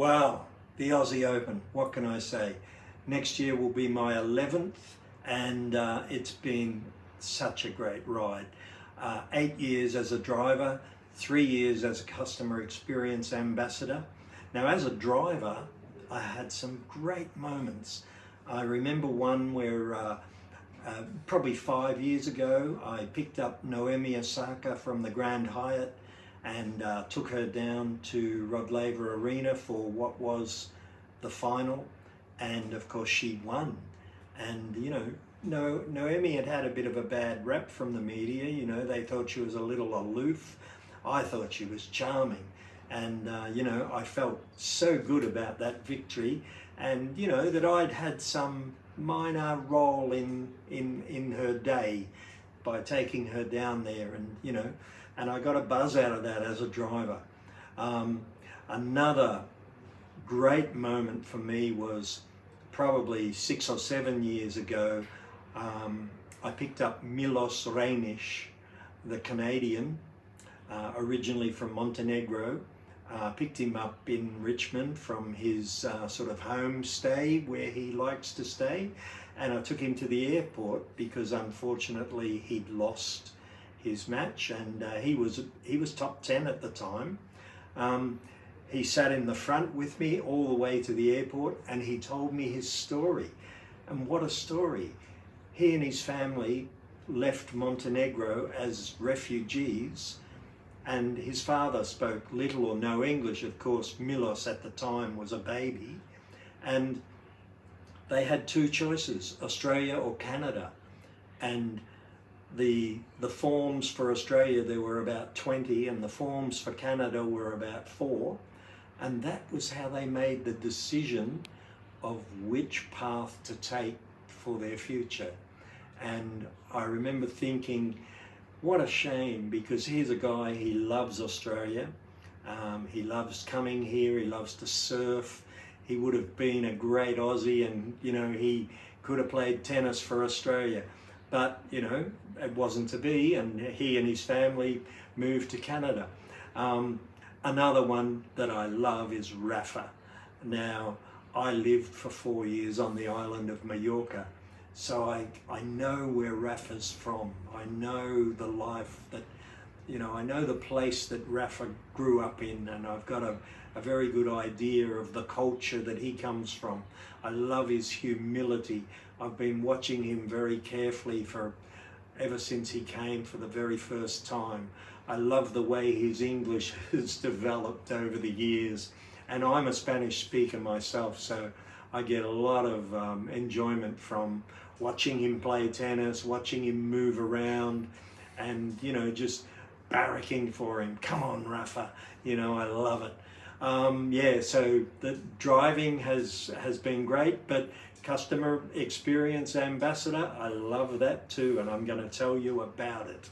Wow, the Aussie Open, what can I say? Next year will be my 11th, and it's been such a great ride. 8 years as a driver, 3 years as a customer experience ambassador. Now, as a driver, I had some great moments. I remember one where probably 5 years ago, I picked up Naomi Osaka from the Grand Hyatt and took her down to Rod Laver Arena for what was the final, and of course she won. And you know, Naomi had had a bit of a bad rap from the media. You know, they thought she was a little aloof. I thought she was charming, and you know, I felt so good about that victory, and you know, that I'd had some minor role in her day by taking her down there, and you know, and I got a buzz out of that as a driver. Another great moment for me was probably 6 or 7 years ago. I picked up Milos Raonic, the Canadian, originally from Montenegro. Picked him up in Richmond from his sort of home stay where he likes to stay, and I took him to the airport because unfortunately he'd lost his match, and he was top 10 at the time. He sat in the front with me all the way to the airport, and he told me his story. And what a story. He and his family left Montenegro as refugees, and his father spoke little or no English. Of course, Milos at the time was a baby, and they had two choices, Australia or Canada. And the forms for Australia, there were about 20, and the forms for Canada were about 4. And that was how they made the decision of which path to take for their future. And I remember thinking, what a shame, because here's a guy, he loves Australia. He loves coming here, he loves to surf. He would have been a great Aussie, and you know, he could have played tennis for Australia. But you know, it wasn't to be, and he and his family moved to Canada. Another one that I love is Rafa. Now, I lived for 4 years on the island of Mallorca, so I know where Rafa's from. I know the life that, you know, I know the place that Rafa grew up in, and I've got a very good idea of the culture that he comes from. I love his humility. I've been watching him very carefully ever since he came for the very first time. I love the way his English has developed over the years. And I'm a Spanish speaker myself, so I get a lot of enjoyment from watching him play tennis, watching him move around, and, you know, just barracking for him. Come on, Rafa. You know, I love it. Yeah, so the driving has been great, but customer experience ambassador, I love that too, and I'm going to tell you about it.